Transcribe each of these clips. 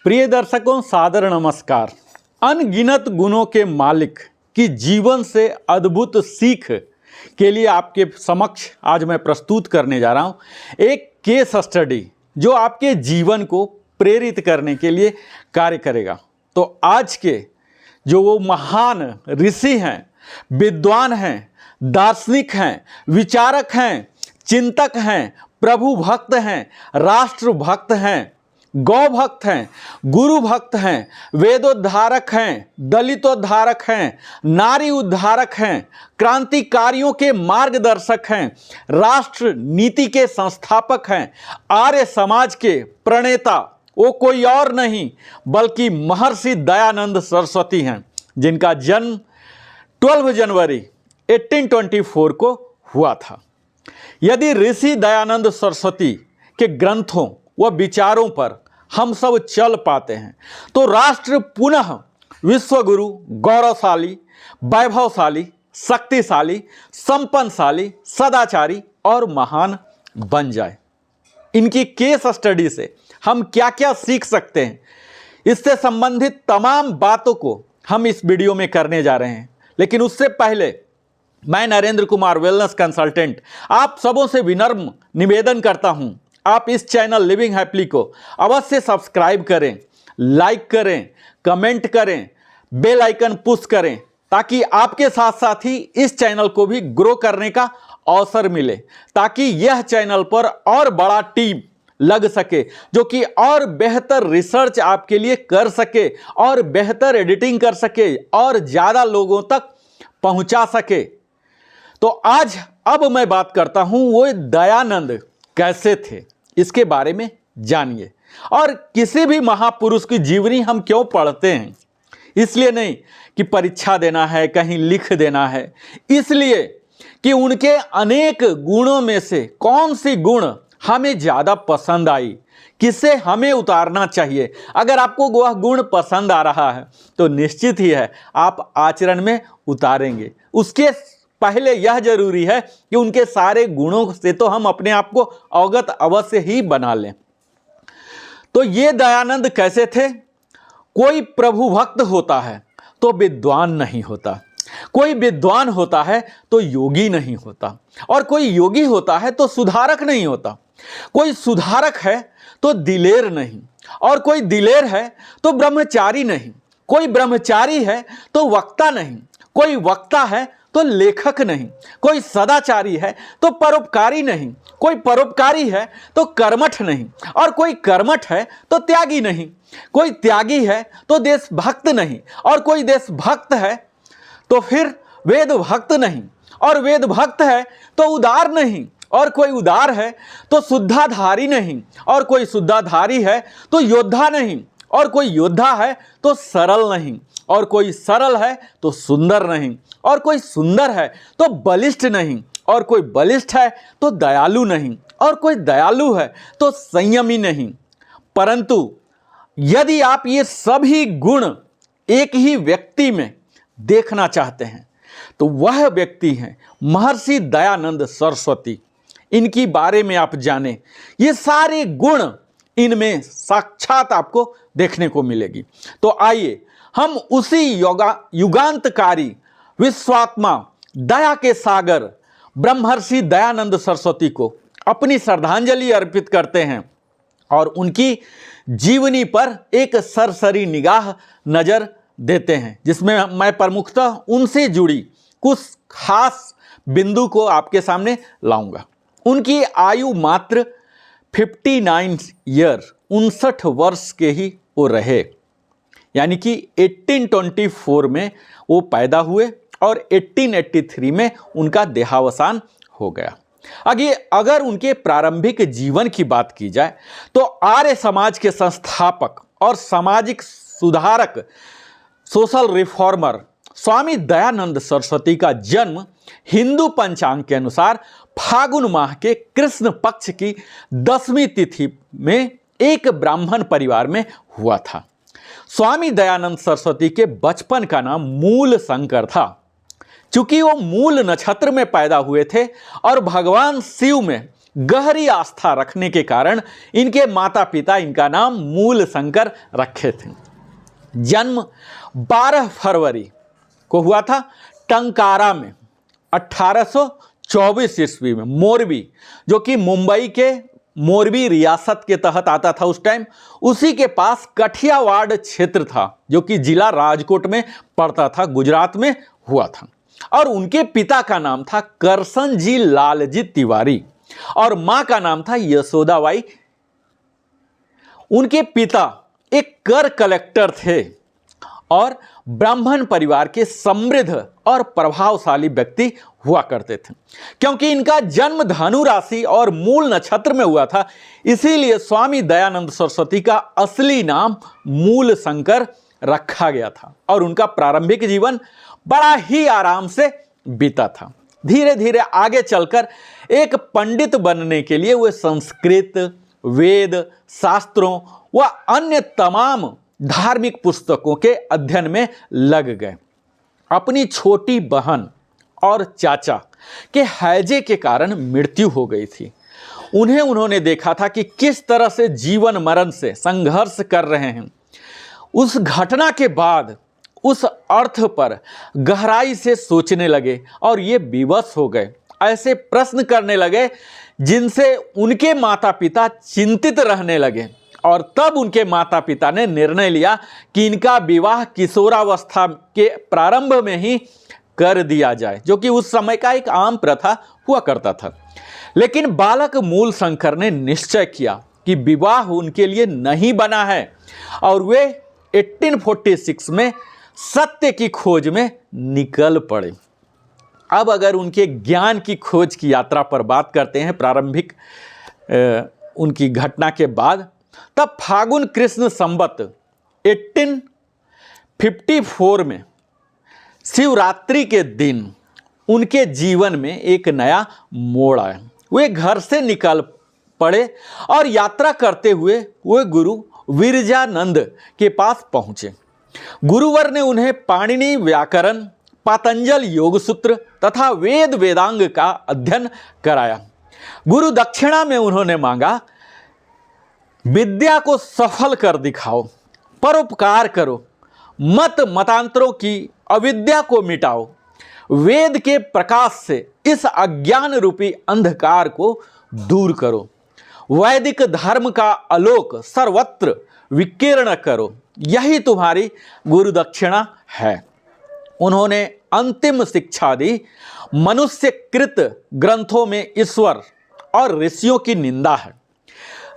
प्रिय दर्शकों, सादर नमस्कार। अनगिनत गुणों के मालिक की जीवन से अद्भुत सीख के लिए आपके समक्ष आज मैं प्रस्तुत करने जा रहा हूं एक केस स्टडी जो आपके जीवन को प्रेरित करने के लिए कार्य करेगा। तो आज के जो वो महान ऋषि हैं, विद्वान हैं, दार्शनिक हैं, विचारक हैं, चिंतक हैं, प्रभु भक्त हैं, राष्ट्र भक्त हैं, गौ भक्त हैं, गुरु भक्त हैं, वेदोद्धारक हैं, दलितोद्धारक हैं, नारी उद्धारक हैं, क्रांतिकारियों के मार्गदर्शक हैं, राष्ट्र नीति के संस्थापक हैं, आर्य समाज के प्रणेता वो कोई और नहीं बल्कि महर्षि दयानंद सरस्वती हैं, जिनका जन्म 12 जनवरी 1824 को हुआ था। यदि ऋषि दयानंद सरस्वती के ग्रंथों व विचारों पर हम सब चल पाते हैं तो राष्ट्र पुनः विश्वगुरु, गौरवशाली, वैभवशाली, शक्तिशाली, संपन्नशाली, सदाचारी और महान बन जाए। इनकी केस स्टडी से हम क्या क्या सीख सकते हैं, इससे संबंधित तमाम बातों को हम इस वीडियो में करने जा रहे हैं। लेकिन उससे पहले मैं नरेंद्र कुमार, वेलनेस कंसल्टेंट, आप सबों से विनम्र निवेदन करता हूं, आप इस चैनल लिविंग हैप्पीली को अवश्य सब्सक्राइब करें, लाइक करें, कमेंट करें, बेल आइकन पुश करें, ताकि आपके साथ साथ ही इस चैनल को भी ग्रो करने का अवसर मिले, ताकि यह चैनल पर और बड़ा टीम लग सके जो कि और बेहतर रिसर्च आपके लिए कर सके और बेहतर एडिटिंग कर सके और ज़्यादा लोगों तक पहुंचा सके। तो आज अब मैं बात करता हूं वो दयानंद कैसे थे, इसके बारे में जानिए। और किसी भी महापुरुष की जीवनी हम क्यों पढ़ते हैं? इसलिए नहीं कि परीक्षा देना है, कहीं लिख देना है, इसलिए कि उनके अनेक गुणों में से कौन सी गुण हमें ज़्यादा पसंद आई, किसे हमें उतारना चाहिए। अगर आपको वह गुण पसंद आ रहा है तो निश्चित ही है आप आचरण में उतारेंगे। उसके पहले यह जरूरी है कि उनके सारे गुणों से तो हम अपने आप को अवगत अवश्य ही बना लें। तो ये दयानंद कैसे थे? कोई प्रभु भक्त होता है तो विद्वान नहीं होता, कोई विद्वान होता है तो योगी नहीं होता, और कोई योगी होता है तो सुधारक नहीं होता, कोई सुधारक है तो दिलेर नहीं, और कोई दिलेर है तो ब्रह्मचारी नहीं, कोई ब्रह्मचारी है तो वक्ता नहीं, कोई वक्ता है तो लेखक नहीं, कोई सदाचारी है तो परोपकारी नहीं, कोई परोपकारी है तो कर्मठ नहीं, और कोई कर्मठ है तो त्यागी नहीं, कोई त्यागी है तो देशभक्त नहीं, और कोई देशभक्त है तो फिर वेद भक्त नहीं, और वेद भक्त है तो उदार नहीं, और कोई उदार है तो शुद्धाधारी नहीं, और कोई शुद्धाधारी है तो योद्धा नहीं, और कोई योद्धा है तो सरल नहीं, और कोई सरल है तो सुंदर नहीं, और कोई सुंदर है तो बलिष्ठ नहीं, और कोई बलिष्ठ है तो दयालु नहीं, और कोई दयालु है तो संयमी नहीं। परंतु यदि आप ये सभी गुण एक ही व्यक्ति में देखना चाहते हैं तो वह व्यक्ति हैं महर्षि दयानंद सरस्वती। इनकी बारे में आप जानें, ये सारे गुण इनमें साक्षात आपको देखने को मिलेगी। तो आइए हम उसी युगांतकारी, विश्वात्मा, दया के सागर ब्रह्मर्षि दयानंद सरस्वती को अपनी श्रद्धांजलि अर्पित करते हैं और उनकी जीवनी पर एक सरसरी निगाह नजर देते हैं, जिसमें मैं प्रमुखतः उनसे जुड़ी कुछ खास बिंदु को आपके सामने लाऊंगा। उनकी आयु मात्र 59 ईयर, 59 वर्ष के ही वो रहे, यानी कि 1824 में वो पैदा हुए और 1883 में उनका देहावसान हो गया। अगर उनके प्रारंभिक जीवन की बात की जाए तो आर्य समाज के संस्थापक और सामाजिक सुधारक, सोशल रिफॉर्मर स्वामी दयानंद सरस्वती का जन्म हिंदू पंचांग के अनुसार फागुन माह के कृष्ण पक्ष की 10वीं तिथि में एक ब्राह्मण परिवार में हुआ था। स्वामी दयानंद सरस्वती के बचपन का नाम मूल शंकर था। चूंकि वो मूल नक्षत्र में पैदा हुए थे और भगवान शिव में गहरी आस्था रखने के कारण इनके माता पिता इनका नाम मूलशंकर रखे थे। जन्म 12 फरवरी को हुआ था टंकारा में 1824 ईस्वी में, मोरबी, जो कि मुंबई के मोरबी रियासत के तहत आता था उस टाइम, उसी के पास कठियावाड़ क्षेत्र था जो कि जिला राजकोट में पड़ता था, गुजरात में हुआ था। और उनके पिता का नाम था करसन जी लालजी तिवारी और मां का नाम था यशोदाबाई। उनके पिता एक कर कलेक्टर थे और ब्राह्मण परिवार के समृद्ध और प्रभावशाली व्यक्ति हुआ करते थे। क्योंकि इनका जन्म धनु राशि और मूल नक्षत्र में हुआ था, इसीलिए स्वामी दयानंद सरस्वती का असली नाम मूलशंकर रखा गया था और उनका प्रारंभिक जीवन बड़ा ही आराम से बीता था। धीरे धीरे आगे चलकर एक पंडित बनने के लिए वे संस्कृत, वेद, शास्त्रों व अन्य तमाम धार्मिक पुस्तकों के अध्ययन में लग गए। अपनी छोटी बहन और चाचा के हैजे के कारण मृत्यु हो गई थी। उन्होंने देखा था कि किस तरह से जीवन मरण से संघर्ष कर रहे हैं। उस घटना के बाद उस अर्थ पर गहराई से सोचने लगे और ये विवश हो गए। ऐसे प्रश्न करने लगे जिनसे उनके माता पिता चिंतित रहने लगे और तब उनके माता पिता ने निर्णय लिया कि इनका विवाह किशोरावस्था के प्रारंभ में ही कर दिया जाए, जो कि उस समय का एक आम प्रथा हुआ करता था। लेकिन बालक मूलशंकर ने निश्चय किया कि विवाह उनके लिए नहीं बना है और वे 1846 में सत्य की खोज में निकल पड़े। अब अगर उनके ज्ञान की खोज की यात्रा पर बात करते हैं प्रारंभिक उनकी घटना के बाद, तब फागुन कृष्ण संवत 1854 में शिवरात्रि के दिन उनके जीवन में एक नया मोड़ आया। वे घर से निकल पड़े और यात्रा करते हुए वे गुरु विरजानंद के पास पहुंचे। गुरुवर ने उन्हें पाणिनि व्याकरण, पातंजल योग सूत्र तथा वेद वेदांग का अध्ययन कराया। गुरु दक्षिणा में उन्होंने मांगा, विद्या को सफल कर दिखाओ, परोपकार करो, मतांतरों की अविद्या को मिटाओ, वेद के प्रकाश से इस अज्ञान रूपी अंधकार को दूर करो, वैदिक धर्म का आलोक सर्वत्र विकीर्ण करो, यही तुम्हारी गुरु दक्षिणा है। उन्होंने अंतिम शिक्षा दी। मनुष्यकृत ग्रंथों में ईश्वर और ऋषियों की निंदा है,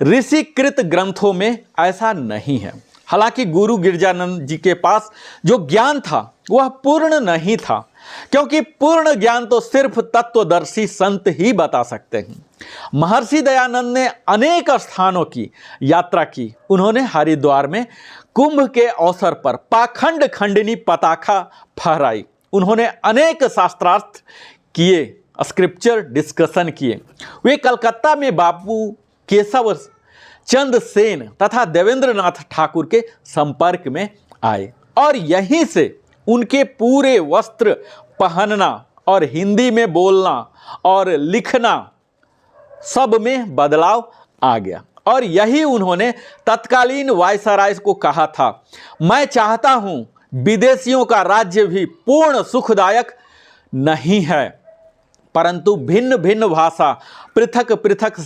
ऋषिकृत ग्रंथों में ऐसा नहीं है। हालांकि गुरु गिरजानंद जी के पास जो ज्ञान था वह पूर्ण नहीं था, क्योंकि पूर्ण ज्ञान तो सिर्फ तत्वदर्शी संत ही बता सकते हैं। महर्षि दयानंद ने अनेक स्थानों की यात्रा की। उन्होंने हरिद्वार में कुंभ के अवसर पर पाखंड खंडनी पताका फहराई। उन्होंने अनेक शास्त्रार्थ किए, स्क्रिप्चर डिस्कशन किए। वे कलकत्ता में बाबू केशव चंद सेन तथा देवेंद्रनाथ ठाकुर के संपर्क में आए और यहीं से उनके पूरे वस्त्र पहनना और हिंदी में बोलना और लिखना सब में बदलाव आ गया। और यही उन्होंने तत्कालीन वायसराय को कहा था, मैं चाहता हूं विदेशियों का राज्य भी पूर्ण सुखदायक नहीं है, परंतु भिन्न भिन्न भाषा, पृथक पृथक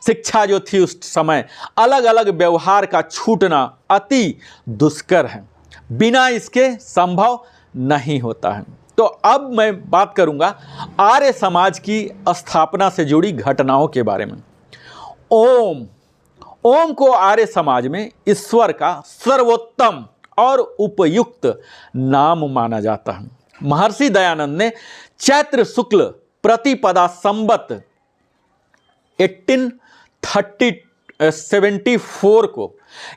शिक्षा जो थी उस समय, अलग अलग व्यवहार का छूटना अति दुष्कर है, बिना इसके संभव नहीं होता है। तो अब मैं बात करूंगा आर्य समाज की स्थापना से जुड़ी घटनाओं के बारे में। ओम को आर्य समाज में ईश्वर का सर्वोत्तम और उपयुक्त नाम माना जाता है। महर्षि दयानंद ने चैत्र शुक्ल प्रतिपदा संवत 1874 को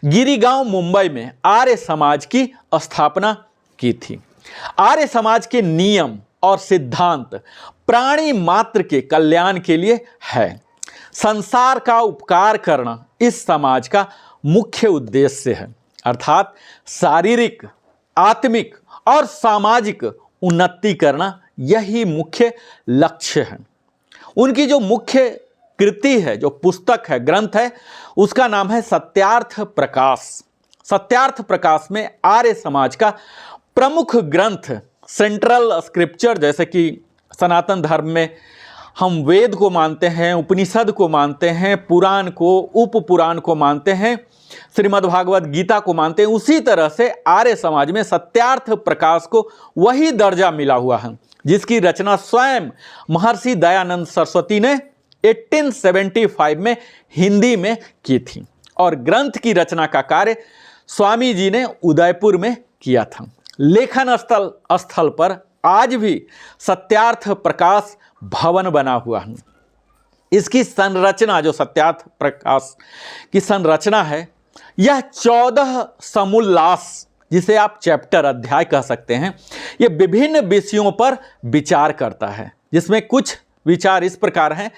गिरिगांव मुंबई में आर्य समाज की स्थापना की थी। आर्य समाज के नियम और सिद्धांत प्राणी मात्र के कल्याण के लिए है। संसार का उपकार करना इस समाज का मुख्य उद्देश्य है, अर्थात शारीरिक, आत्मिक और सामाजिक उन्नति करना यही मुख्य लक्ष्य है। उनकी जो मुख्य कृति है, जो पुस्तक है, ग्रंथ है, उसका नाम है सत्यार्थ प्रकाश। सत्यार्थ प्रकाश में आर्य समाज का प्रमुख ग्रंथ, सेंट्रल स्क्रिप्चर, जैसे कि सनातन धर्म में हम वेद को मानते हैं, उपनिषद को मानते हैं, पुराण को, उप पुराण को मानते हैं, श्रीमद् भागवत गीता को मानते हैं, उसी तरह से आर्य समाज में सत्यार्थ प्रकाश को वही दर्जा मिला हुआ है जिसकी रचना स्वयं महर्षि दयानंद सरस्वती ने 1875 में हिंदी में की थी, और ग्रंथ की रचना का कार्य स्वामी जी ने उदयपुर में किया था। लेखन स्थल पर आज भी सत्यार्थ प्रकाश भवन बना हुआ है। इसकी संरचना, जो सत्यार्थ प्रकाश की संरचना है, यह 14 समुल्लास, जिसे आप चैप्टर, अध्याय कह सकते हैं, ये विभिन्न विषयों पर विचार करता है, जिसमें कुछ विचार इस प्रकार हैं: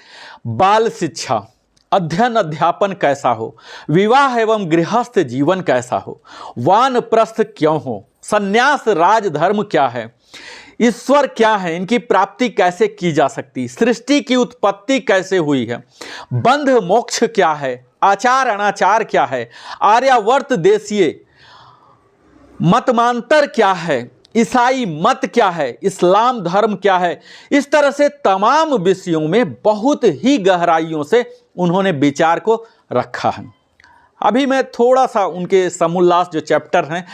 बाल शिक्षा, अध्ययन अध्यापन कैसा हो, विवाह एवं गृहस्थ जीवन कैसा हो, वानप्रस्थ क्यों हो, संन्यास राजधर्म क्या है, ईश्वर क्या है, इनकी प्राप्ति कैसे की जा सकती, सृष्टि की उत्पत्ति कैसे हुई है, बंध मोक्ष क्या है, आचार अनाचार क्या है, आर्यावर्त देशीय मतमांतर क्या है, ईसाई मत क्या है, इस्लाम धर्म क्या है। इस तरह से तमाम विषयों में बहुत ही गहराइयों से उन्होंने विचार को रखा है। अभी मैं थोड़ा सा उनके समुल्लास जो चैप्टर हैं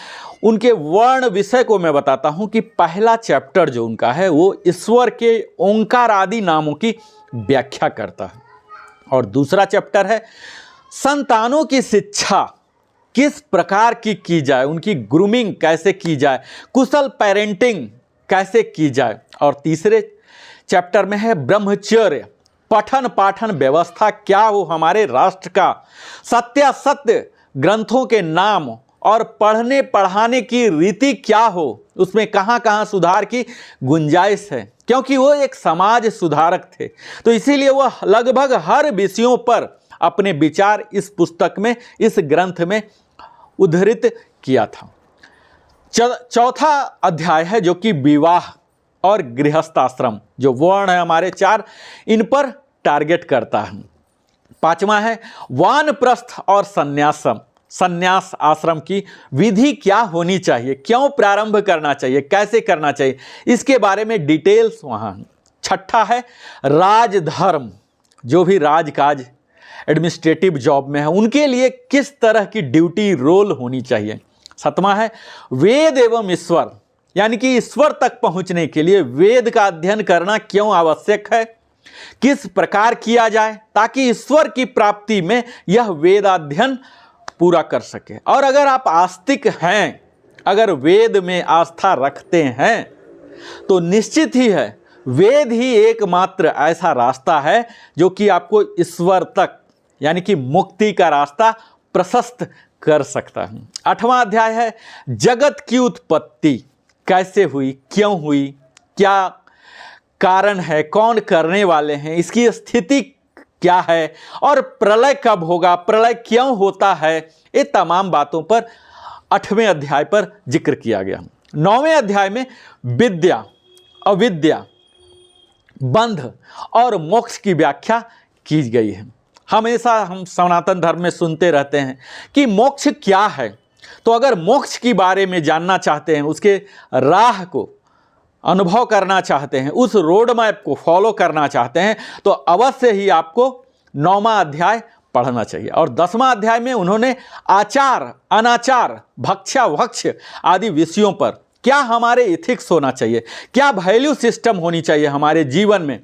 उनके वर्ण विषय को मैं बताता हूं कि पहला चैप्टर जो उनका है वो ईश्वर के ओंकार आदि नामों की व्याख्या करता है, और दूसरा चैप्टर है संतानों की शिक्षा किस प्रकार की जाए, उनकी ग्रूमिंग कैसे की जाए, कुशल पेरेंटिंग कैसे की जाए, और तीसरे चैप्टर में है ब्रह्मचर्य, पठन पाठन व्यवस्था क्या हो हमारे राष्ट्र का, सत्यासत्य ग्रंथों के नाम और पढ़ने पढ़ाने की रीति क्या हो, उसमें कहाँ कहाँ सुधार की गुंजाइश है, क्योंकि वो एक समाज सुधारक थे, तो इसीलिए वह लगभग हर विषयों पर अपने विचार इस पुस्तक में, इस ग्रंथ में उद्धृत किया था। चौथा अध्याय है जो कि विवाह और गृहस्थाश्रम, जो वर्ण है हमारे 4, इन पर टारगेट करता है। पांचवा है वानप्रस्थ और संन्यासम, संन्यास आश्रम की विधि क्या होनी चाहिए, क्यों प्रारंभ करना चाहिए, कैसे करना चाहिए, इसके बारे में डिटेल्स वहाँ। छठा है राजधर्म, जो भी राजकाज एडमिनिस्ट्रेटिव जॉब में है उनके लिए किस तरह की ड्यूटी रोल होनी चाहिए। सातवां है वेद एवं ईश्वर, यानी कि ईश्वर तक पहुंचने के लिए वेद का अध्ययन करना क्यों आवश्यक है, किस प्रकार किया जाए ताकि ईश्वर की प्राप्ति में यह वेदाध्ययन पूरा कर सके। और अगर आप आस्तिक हैं, अगर वेद में आस्था रखते हैं, तो निश्चित ही है वेद ही एकमात्र ऐसा रास्ता है जो कि आपको ईश्वर तक, यानी कि मुक्ति का रास्ता प्रशस्त कर सकता है। 8वां अध्याय है जगत की उत्पत्ति कैसे हुई, क्यों हुई, क्या कारण है, कौन करने वाले हैं, इसकी स्थिति क्या है, और प्रलय कब होगा, प्रलय क्यों होता है, ये तमाम बातों पर 8वें अध्याय पर जिक्र किया गया। 9वें अध्याय में विद्या, अविद्या, बंध और मोक्ष की व्याख्या की गई है। हमेशा हम सनातन धर्म में सुनते रहते हैं कि मोक्ष क्या है, तो अगर मोक्ष के बारे में जानना चाहते हैं, उसके राह को अनुभव करना चाहते हैं, उस रोड मैप को फॉलो करना चाहते हैं, तो अवश्य ही आपको 9वां अध्याय पढ़ना चाहिए। और 10वां अध्याय में उन्होंने आचार अनाचार भक्षा भक्ष आदि विषयों पर, क्या हमारे इथिक्स होना चाहिए, क्या वैल्यू सिस्टम होनी चाहिए हमारे जीवन में,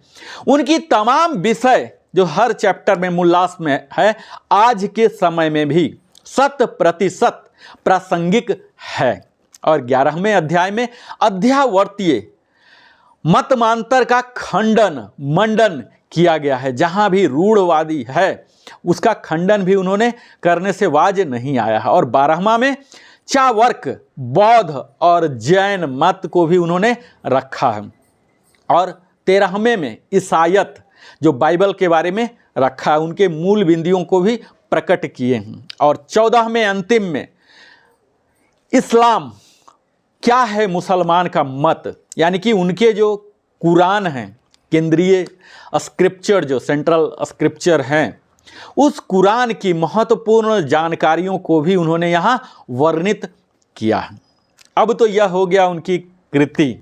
उनकी तमाम विषय जो हर चैप्टर में मुल्लास में है, आज के समय में भी 100% प्रासंगिक है। और 11वें अध्याय में अध्यावर्तीय मतमांतर का खंडन मंडन किया गया है, जहां भी रूढ़वादी है उसका खंडन भी उन्होंने करने से बाज नहीं आया है। और 12वां में चावर्क बौद्ध और जैन मत को भी उन्होंने रखा है। और 13वें में ईसाईयत जो बाइबल के बारे में रखा है, उनके मूल बिंदुओं को भी प्रकट किए हैं। और 14वें अंतिम में इस्लाम क्या है, मुसलमान का मत, यानी कि उनके जो कुरान हैं केंद्रीय स्क्रिप्चर जो सेंट्रल स्क्रिप्चर हैं, उस कुरान की महत्वपूर्ण जानकारियों को भी उन्होंने यहाँ वर्णित किया है। अब तो यह हो गया उनकी कृति,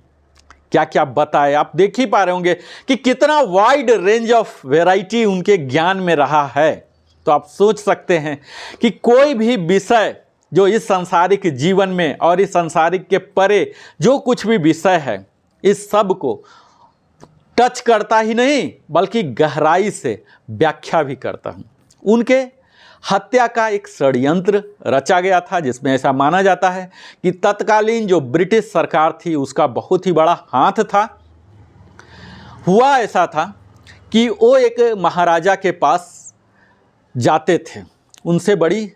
क्या क्या बताए। आप देख ही पा रहे होंगे कि कितना वाइड रेंज ऑफ वैरायटी उनके ज्ञान में रहा है। तो आप सोच सकते हैं कि कोई भी विषय जो इस सांसारिक जीवन में और इस सांसारिक के परे जो कुछ भी विषय है, इस सब को टच करता ही नहीं बल्कि गहराई से व्याख्या भी करता हूँ। उनके हत्या का एक षड्यंत्र रचा गया था, जिसमें ऐसा माना जाता है कि तत्कालीन जो ब्रिटिश सरकार थी उसका बहुत ही बड़ा हाथ था। हुआ ऐसा था कि वो एक महाराजा के पास जाते थे, उनसे बड़ी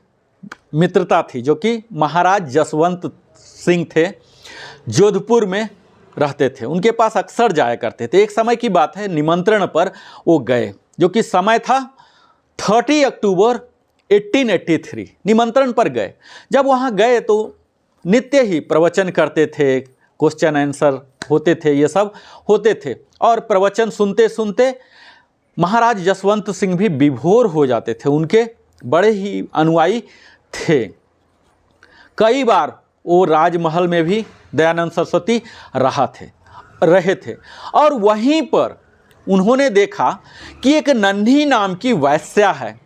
मित्रता थी, जो कि महाराज जसवंत सिंह थे, जोधपुर में रहते थे। उनके पास अक्सर जाया करते थे। एक समय की बात है, निमंत्रण पर वो गए, जो कि समय था 30 अक्टूबर 1883। निमंत्रण पर गए। जब वहाँ गए तो नित्य ही प्रवचन करते थे, क्वेश्चन आंसर होते थे, ये सब होते थे। और प्रवचन सुनते सुनते महाराज जसवंत सिंह भी विभोर हो जाते थे, उनके बड़े ही अनुयायी थे। कई बार वो राजमहल में भी दयानंद सरस्वती रहे थे। और वहीं पर उन्होंने देखा कि एक नन्ही नाम की वैश्या है,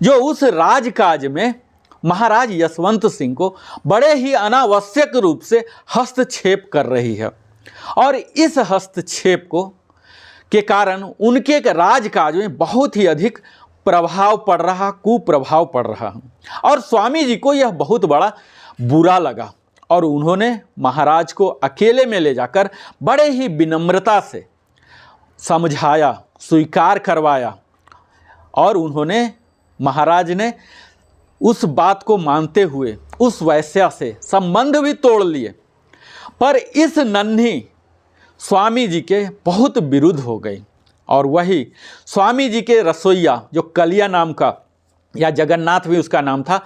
जो उस राजकाज में महाराज यशवंत सिंह को बड़े ही अनावश्यक रूप से हस्तक्षेप कर रही है। और इस हस्तक्षेप के कारण उनके राजकाज में बहुत ही अधिक प्रभाव पड़ रहा, कुप्रभाव पड़ रहा। और स्वामी जी को यह बहुत बड़ा बुरा लगा और उन्होंने महाराज को अकेले में ले जाकर बड़े ही विनम्रता से समझाया, स्वीकार करवाया। और उन्होंने, महाराज ने उस बात को मानते हुए उस वैश्या से संबंध भी तोड़ लिए। पर इस नन्ही स्वामी जी के बहुत विरुद्ध हो गई। और वही स्वामी जी के रसोइया, जो कलिया नाम का या जगन्नाथ भी उसका नाम था,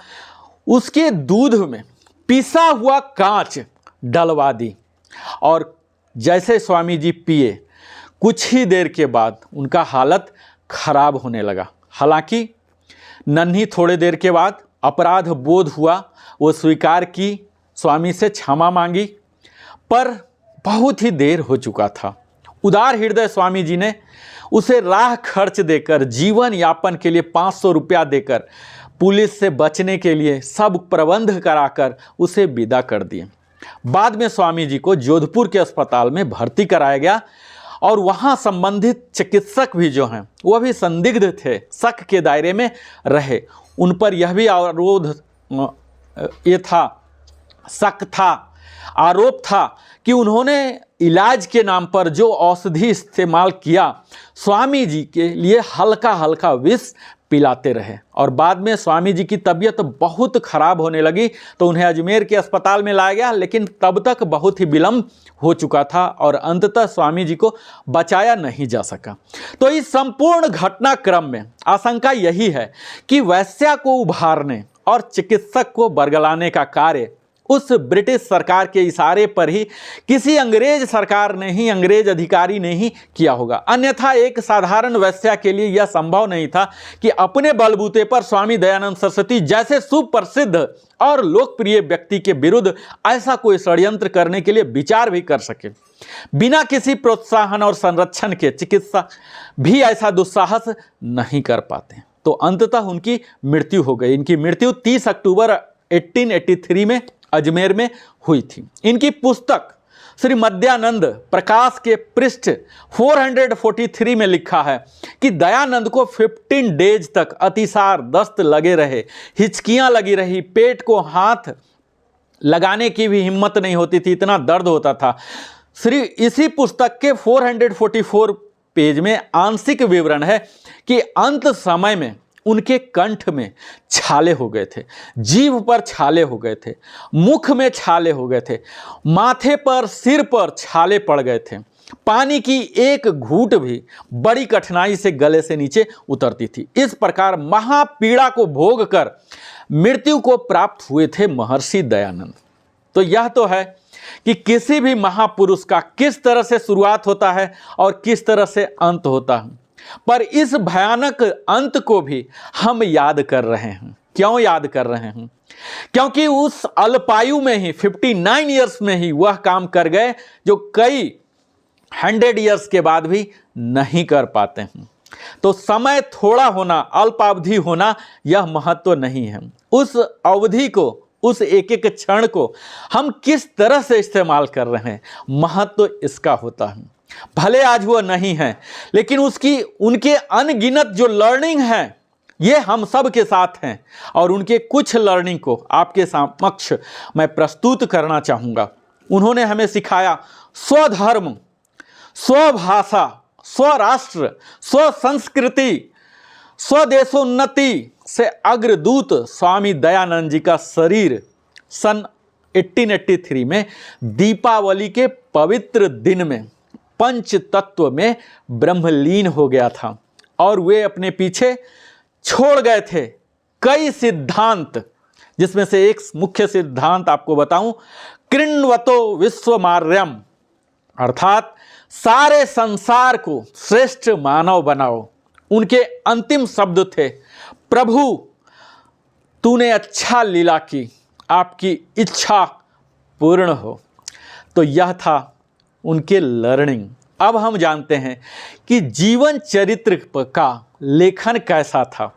उसके दूध में पिसा हुआ कांच डलवा दी। और जैसे स्वामी जी पिए, कुछ ही देर के बाद उनका हालत खराब होने लगा। हालांकि नन्ही थोड़े देर के बाद अपराध बोध हुआ, वो स्वीकार की, स्वामी से क्षमा मांगी, पर बहुत ही देर हो चुका था। उदार हृदय स्वामी जी ने उसे राह खर्च देकर, जीवन यापन के लिए 500 रुपया देकर, पुलिस से बचने के लिए सब प्रबंध कराकर उसे विदा कर दिए। बाद में स्वामी जी को जोधपुर के अस्पताल में भर्ती कराया गया। और वहाँ संबंधित चिकित्सक भी जो हैं वह भी संदिग्ध थे, शक के दायरे में रहे। उन पर यह भी आरोप था कि उन्होंने इलाज के नाम पर जो औषधि इस्तेमाल किया, स्वामी जी के लिए हल्का हल्का विष पिलाते रहे। और बाद में स्वामी जी की तबीयत बहुत खराब होने लगी तो उन्हें अजमेर के अस्पताल में लाया गया, लेकिन तब तक बहुत ही विलम्ब हो चुका था और अंततः स्वामी जी को बचाया नहीं जा सका। तो इस संपूर्ण घटनाक्रम में आशंका यही है कि वैश्या को उभारने और चिकित्सक को बरगलाने का कार्य उस ब्रिटिश सरकार के इशारे पर ही किसी अंग्रेज सरकार ने ही, अंग्रेज अधिकारी ने ही किया होगा। अन्यथा एक साधारण वैश्या के लिए यह संभव नहीं था कि अपने बलबूते पर स्वामी दयानंद सरस्वती जैसे सुप्रसिद्ध और लोकप्रिय व्यक्ति के विरुद्ध ऐसा कोई षड्यंत्र करने के लिए विचार भी कर सके। बिना किसी प्रोत्साहन और संरक्षण के चिकित्सा भी ऐसा दुस्साहस नहीं कर पाते। तो अंततः उनकी मृत्यु हो गई। इनकी मृत्यु 30 अक्टूबर 1883 में अजमेर में हुई थी। इनकी पुस्तक श्री मध्यानंद प्रकाश के पृष्ठ 443 में लिखा है कि दयानंद को 15 डेज तक अतिसार, दस्त लगे रहे, हिचकियां लगी रही, पेट को हाथ लगाने की भी हिम्मत नहीं होती थी, इतना दर्द होता था। इसी पुस्तक के 444 पेज में आंशिक विवरण है कि अंत समय में उनके कंठ में छाले हो गए थे, जीभ पर छाले हो गए थे, मुख में छाले हो गए थे, माथे पर, सिर पर छाले पड़ गए थे। पानी की एक घूंट भी बड़ी कठिनाई से गले से नीचे उतरती थी। इस प्रकार महापीड़ा को भोग कर मृत्यु को प्राप्त हुए थे महर्षि दयानंद। तो यह तो है कि किसी भी महापुरुष का किस तरह से शुरुआत होता है और किस तरह से अंत होता है, पर इस भयानक अंत को भी हम याद कर रहे हैं। क्यों याद कर रहे हैं? क्योंकि उस अल्पायु में ही 59 ईयर्स में ही वह काम कर गए जो कई 100 ईयर्स के बाद भी नहीं कर पाते हैं। तो समय थोड़ा होना, अल्पावधि होना, यह महत्व नहीं है। उस अवधि को, उस एक एक क्षण को हम किस तरह से इस्तेमाल कर रहे हैं, महत्व इसका होता है। भले आज वह नहीं है, लेकिन उनके अनगिनत जो लर्निंग है ये हम सब के साथ हैं, और उनके कुछ लर्निंग को आपके समक्ष मैं प्रस्तुत करना चाहूँगा। उन्होंने हमें सिखाया स्वधर्म, स्वभाषा, स्वराष्ट्र, स्वसंस्कृति, स्वदेशोन्नति से अग्रदूत स्वामी दयानंद जी का शरीर सन 1883 में दीपावली के पवित्र दिन में पंच तत्व में ब्रह्मलीन हो गया था, और वे अपने पीछे छोड़ गए थे कई सिद्धांत, जिसमें से एक मुख्य सिद्धांत आपको बताऊं, कृण्वतो विश्वमार्यम, अर्थात सारे संसार को श्रेष्ठ मानव बनाओ। उनके अंतिम शब्द थे, प्रभु तूने अच्छा लीला की, आपकी इच्छा पूर्ण हो। तो यह था उनके लर्निंग। अब हम जानते हैं कि जीवन चरित्र का लेखन कैसा था।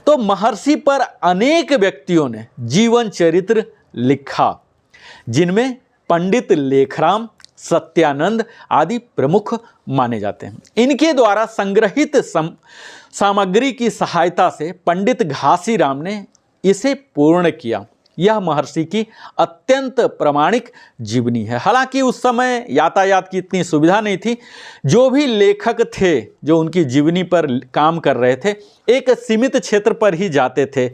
तो महर्षि पर अनेक व्यक्तियों ने जीवन चरित्र लिखा, जिनमें पंडित लेखराम, सत्यानंद आदि प्रमुख माने जाते हैं। इनके द्वारा संग्रहित सामग्री की सहायता से पंडित घासीराम ने इसे पूर्ण किया। यह महर्षि की अत्यंत प्रामाणिक जीवनी है। हालांकि उस समय यातायात की इतनी सुविधा नहीं थी। जो भी लेखक थे जो उनकी जीवनी पर काम कर रहे थे, एक सीमित क्षेत्र पर ही जाते थे।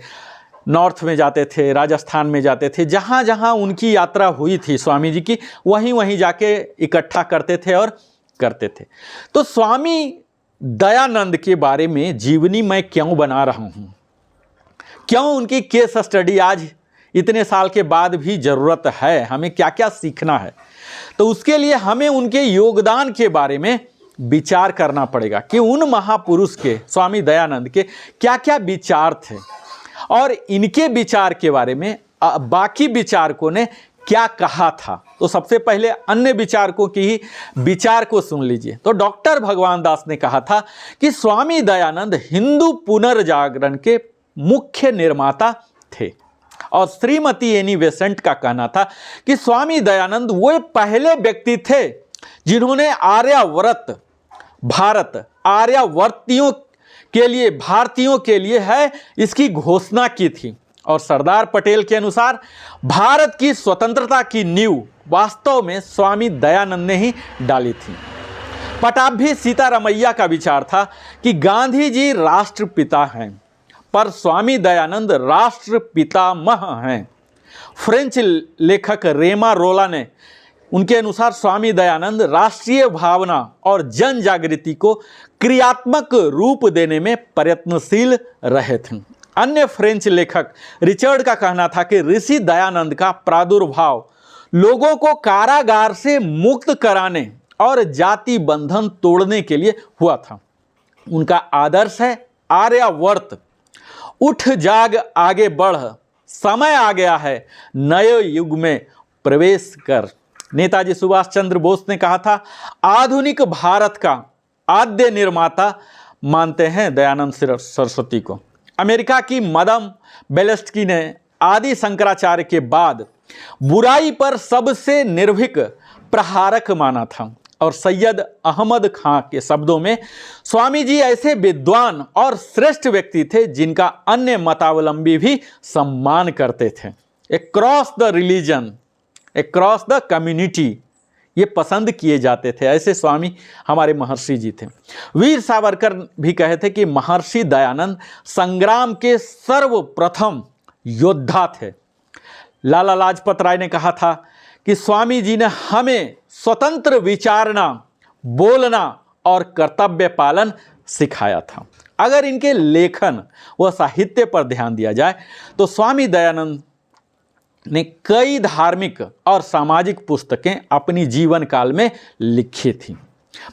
नॉर्थ में जाते थे, राजस्थान में जाते थे, जहाँ जहाँ उनकी यात्रा हुई थी स्वामी जी की, वहीं वहीं जाके इकट्ठा करते थे और करते थे। तो स्वामी दयानंद के बारे में जीवनी मैं क्यों बना रहा हूँ, क्यों उनकी केस स्टडी आज इतने साल के बाद भी ज़रूरत है, हमें क्या क्या सीखना है, तो उसके लिए हमें उनके योगदान के बारे में विचार करना पड़ेगा कि उन महापुरुष के, स्वामी दयानंद के क्या क्या विचार थे, और इनके विचार के बारे में बाकी विचारकों ने क्या कहा था। तो सबसे पहले अन्य विचारकों की ही विचार को सुन लीजिए। तो डॉक्टर भगवान दास ने कहा था कि स्वामी दयानंद हिंदू पुनर्जागरण के मुख्य निर्माता थे, और श्रीमती एनी बेसेंट का कहना था कि स्वामी दयानंद वो पहले व्यक्ति थे जिन्होंने आर्यावर्त भारत, आर्यावर्तियों के लिए, भारतीयों के लिए है, इसकी घोषणा की थी। और सरदार पटेल के अनुसार भारत की स्वतंत्रता की नींव वास्तव में स्वामी दयानंद ने ही डाली थी। पटाभी सीतारामैया का विचार था कि गांधी जी राष्ट्रपिता हैं, पर स्वामी दयानंद राष्ट्रपितामह हैं। फ्रेंच लेखक रेमा रोला ने उनके अनुसार स्वामी दयानंद राष्ट्रीय भावना और जन जागृति को क्रियात्मक रूप देने में प्रयत्नशील रहे थे। अन्य फ्रेंच लेखक रिचर्ड का कहना था कि ऋषि दयानंद का प्रादुर्भाव लोगों को कारागार से मुक्त कराने और जाति बंधन तोड़ने के लिए हुआ था। उनका आदर्श है आर्यावर्त, उठ जाग आगे बढ़, समय आ गया है नए युग में प्रवेश कर। नेताजी सुभाष चंद्र बोस ने कहा था, आधुनिक भारत का आद्य निर्माता मानते हैं दयानंद सरस्वती को। अमेरिका की मदम बेलेस्की ने आदि शंकराचार्य के बाद बुराई पर सबसे निर्भीक प्रहारक माना था। और सैयद अहमद खां के शब्दों में स्वामी जी ऐसे विद्वान और श्रेष्ठ व्यक्ति थे जिनका अन्य मतावलंबी भी सम्मान करते थे। Across the religion, across the community ये पसंद किए जाते थे। ऐसे स्वामी हमारे महर्षि जी थे। वीर सावरकर भी कहे थे कि महर्षि दयानंद संग्राम के सर्वप्रथम योद्धा थे। लाला लाजपत राय ने कहा था कि स्वामी जी ने हमें स्वतंत्र विचारना, बोलना और कर्तव्य पालन सिखाया था। अगर इनके लेखन व साहित्य पर ध्यान दिया जाए तो स्वामी दयानंद ने कई धार्मिक और सामाजिक पुस्तकें अपनी जीवन काल में लिखी थी।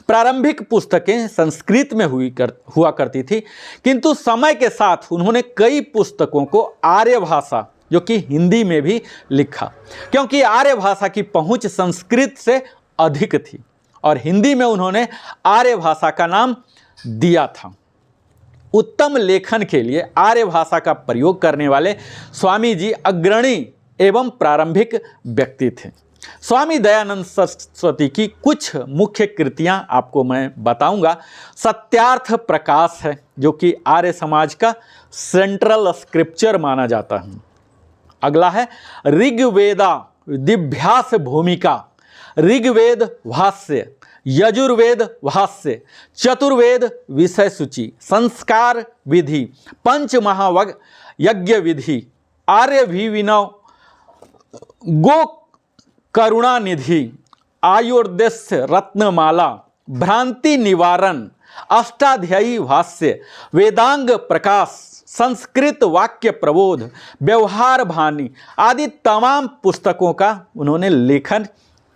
प्रारंभिक पुस्तकें संस्कृत में हुआ करती थी, किंतु समय के साथ उन्होंने कई पुस्तकों को आर्य भाषा, जो कि हिंदी में भी लिखा, क्योंकि आर्य भाषा की पहुंच संस्कृत से अधिक थी और हिंदी में उन्होंने आर्य भाषा का नाम दिया था। उत्तम लेखन के लिए आर्य भाषा का प्रयोग करने वाले स्वामी जी अग्रणी एवं प्रारंभिक व्यक्ति थे। स्वामी दयानंद सरस्वती की कुछ मुख्य कृतियां आपको मैं बताऊंगा। सत्यार्थ प्रकाश है, जो कि आर्य समाज का सेंट्रल स्क्रिप्चर माना जाता है। अगला है ऋग्वेदा दिव्यास भूमिका, ऋग्वेद भाष्य, यजुर्वेद भाष्य, चतुर्वेद विषय सूची, संस्कार विधि, पंच महावग यज्ञ विधि, आर्यभिनव, गो करुणानिधि, आयुर्देश्य रत्नमाला, भ्रांति निवारण, अष्टाध्यायी भाष्य, वेदांग प्रकाश, संस्कृत वाक्य प्रबोध, व्यवहार भानी आदि तमाम पुस्तकों का उन्होंने लेखन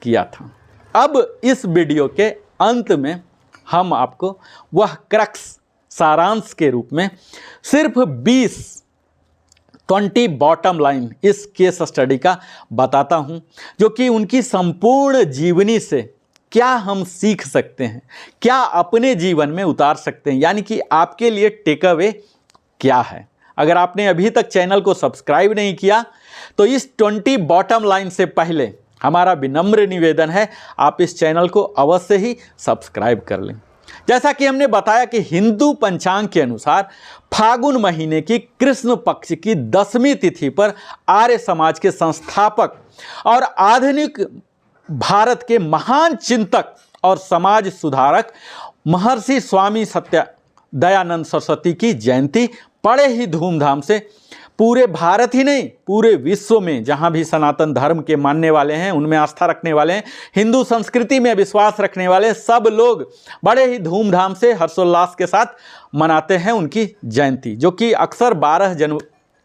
किया था। अब इस वीडियो के अंत में हम आपको वह क्रक्स सारांश के रूप में सिर्फ 20 बॉटम लाइन इस केस स्टडी का बताता हूं, जो कि उनकी संपूर्ण जीवनी से क्या हम सीख सकते हैं, क्या अपने जीवन में उतार सकते हैं, यानी कि आपके लिए टेक अवे क्या है। अगर आपने अभी तक चैनल को सब्सक्राइब नहीं किया तो इस 20 बॉटम लाइन से पहले हमारा विनम्र निवेदन है आप इस चैनल को अवश्य ही सब्सक्राइब कर लें। जैसा कि हमने बताया कि हिंदू पंचांग के अनुसार फागुन महीने की कृष्ण पक्ष की 10वीं तिथि पर आर्य समाज के संस्थापक और आधुनिक भारत के महान चिंतक और समाज सुधारक महर्षि स्वामी दयानंद सरस्वती की जयंती बड़े ही धूमधाम से पूरे भारत ही नहीं पूरे विश्व में जहाँ भी सनातन धर्म के मानने वाले हैं, उनमें आस्था रखने वाले हैं, हिंदू संस्कृति में विश्वास रखने वाले सब लोग बड़े ही धूमधाम से हर्षोल्लास के साथ मनाते हैं उनकी जयंती, जो कि अक्सर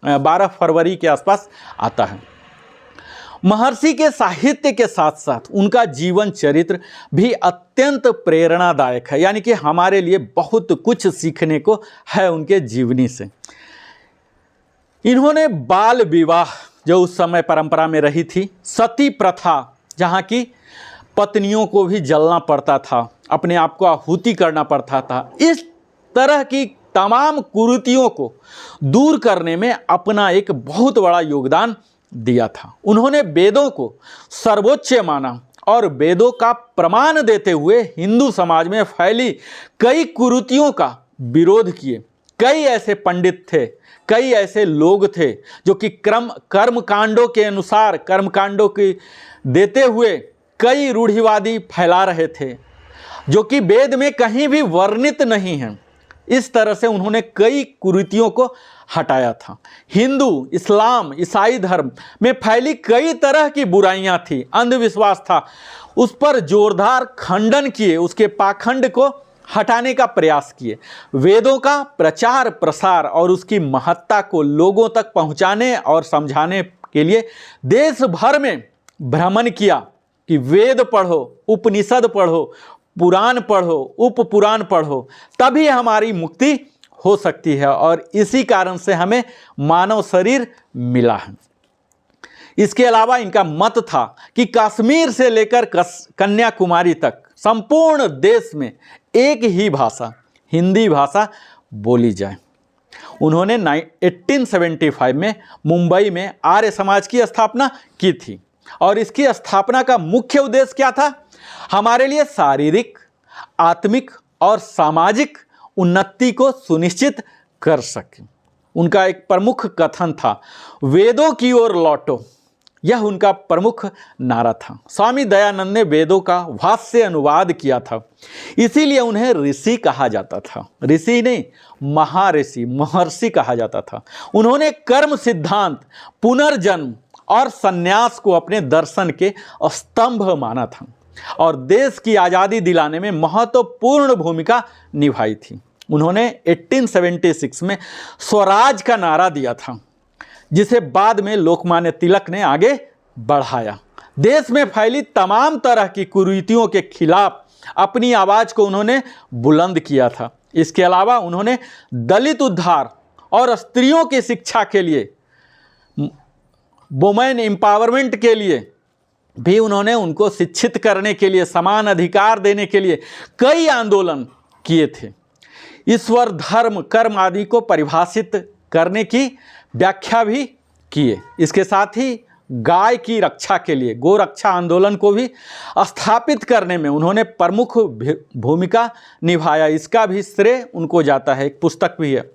12 फरवरी के आसपास आता है। महर्षि के साहित्य के साथ साथ उनका जीवन चरित्र भी अत्यंत प्रेरणादायक है, यानी कि हमारे लिए बहुत कुछ सीखने को है उनके जीवनी से। इन्होंने बाल विवाह, जो उस समय परंपरा में रही थी, सती प्रथा, जहाँ की पत्नियों को भी जलना पड़ता था, अपने आप को आहुति करना पड़ता था, इस तरह की तमाम कुरीतियों को दूर करने में अपना एक बहुत बड़ा योगदान दिया था। उन्होंने वेदों को सर्वोच्च माना और वेदों का प्रमाण देते हुए हिंदू समाज में फैली कई कुरीतियों का विरोध किए। कई ऐसे पंडित थे, कई ऐसे लोग थे जो कि कर्मकांडों के अनुसार कर्मकांडों की देते हुए कई रूढ़िवादी फैला रहे थे, जो कि वेद में कहीं भी वर्णित नहीं है। इस तरह से उन्होंने कई कुरीतियों को हटाया था। हिंदू, इस्लाम, ईसाई धर्म में फैली कई तरह की बुराइयां थी, अंधविश्वास था, उस पर जोरदार खंडन किए, उसके पाखंड को हटाने का प्रयास किए। वेदों का प्रचार प्रसार और उसकी महत्ता को लोगों तक पहुंचाने और समझाने के लिए देश भर में भ्रमण किया कि वेद पढ़ो, उपनिषद पढ़ो, पुराण पढ़ो, उपपुराण पढ़ो, तभी हमारी मुक्ति हो सकती है और इसी कारण से हमें मानव शरीर मिला है। इसके अलावा इनका मत था कि कश्मीर से लेकर कन्याकुमारी तक संपूर्ण देश में एक ही भाषा, हिंदी भाषा बोली जाए। उन्होंने 1875 में मुंबई में आर्य समाज की स्थापना की थी और इसकी स्थापना का मुख्य उद्देश्य क्या था? हमारे लिए शारीरिक, आत्मिक और सामाजिक उन्नति को सुनिश्चित कर सके। उनका एक प्रमुख कथन था, वेदों की ओर लौटो, यह उनका प्रमुख नारा था। स्वामी दयानंद ने वेदों का भाष्य अनुवाद किया था, इसीलिए उन्हें ऋषि कहा जाता था। ऋषि नहीं, महाऋषि, महर्षि कहा जाता था। उन्होंने कर्म सिद्धांत, पुनर्जन्म और संन्यास को अपने दर्शन के स्तंभ माना था और देश की आज़ादी दिलाने में महत्वपूर्ण भूमिका निभाई थी। उन्होंने 1876 में स्वराज का नारा दिया था, जिसे बाद में लोकमान्य तिलक ने आगे बढ़ाया। देश में फैली तमाम तरह की कुरीतियों के खिलाफ अपनी आवाज़ को उन्होंने बुलंद किया था। इसके अलावा उन्होंने दलित उद्धार और स्त्रियों की शिक्षा के लिए, वुमेन एम्पावरमेंट के लिए भी उन्होंने उनको शिक्षित करने के लिए, समान अधिकार देने के लिए कई आंदोलन किए थे। ईश्वर, धर्म, कर्म आदि को परिभाषित करने की व्याख्या भी किए। इसके साथ ही गाय की रक्षा के लिए गोरक्षा आंदोलन को भी स्थापित करने में उन्होंने प्रमुख भूमिका निभाया। इसका भी श्रेय उनको जाता है। एक पुस्तक भी है।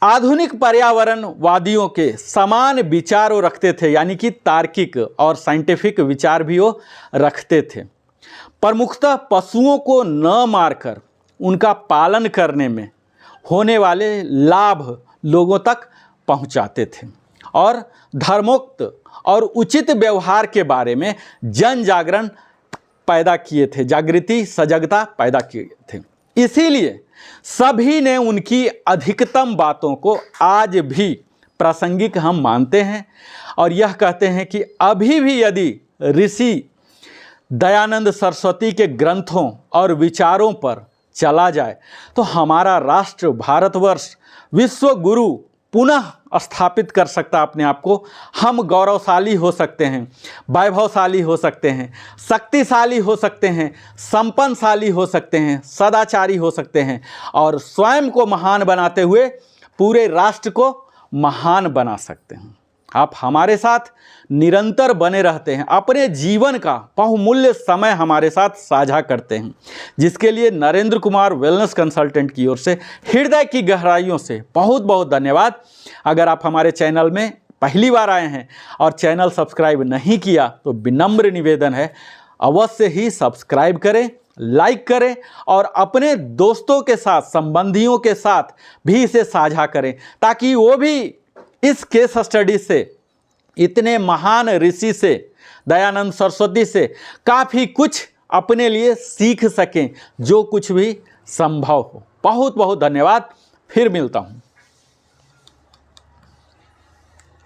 आधुनिक पर्यावरणवादियों के समान विचार वो रखते थे, यानी कि तार्किक और साइंटिफिक विचार भी वो रखते थे। प्रमुखतः पशुओं को न मारकर उनका पालन करने में होने वाले लाभ लोगों तक पहुंचाते थे और धर्मोक्त और उचित व्यवहार के बारे में जन जागरण पैदा किए थे, जागृति, सजगता पैदा किए थे। इसीलिए सभी ने उनकी अधिकतम बातों को आज भी प्रासंगिक हम मानते हैं और यह कहते हैं कि अभी भी यदि ऋषि दयानंद सरस्वती के ग्रंथों और विचारों पर चला जाए तो हमारा राष्ट्र भारतवर्ष विश्व गुरु पुनः स्थापित कर सकता अपने आप को। हम गौरवशाली हो सकते हैं, वैभवशाली हो सकते हैं, शक्तिशाली हो सकते हैं, संपन्नशाली हो सकते हैं, सदाचारी हो सकते हैं और स्वयं को महान बनाते हुए पूरे राष्ट्र को महान बना सकते हैं। आप हमारे साथ निरंतर बने रहते हैं, अपने जीवन का बहुमूल्य समय हमारे साथ साझा करते हैं, जिसके लिए नरेंद्र कुमार वेलनेस कंसल्टेंट की ओर से हृदय की गहराइयों से बहुत बहुत धन्यवाद। अगर आप हमारे चैनल में पहली बार आए हैं और चैनल सब्सक्राइब नहीं किया तो विनम्र निवेदन है, अवश्य ही सब्सक्राइब करें, लाइक करें और अपने दोस्तों के साथ, संबंधियों के साथ भी इसे साझा करें ताकि वो भी इस केस स्टडी से, इतने महान ऋषि से, दयानंद सरस्वती से काफ़ी कुछ अपने लिए सीख सकें, जो कुछ भी संभव हो। बहुत बहुत धन्यवाद। फिर मिलता हूँ।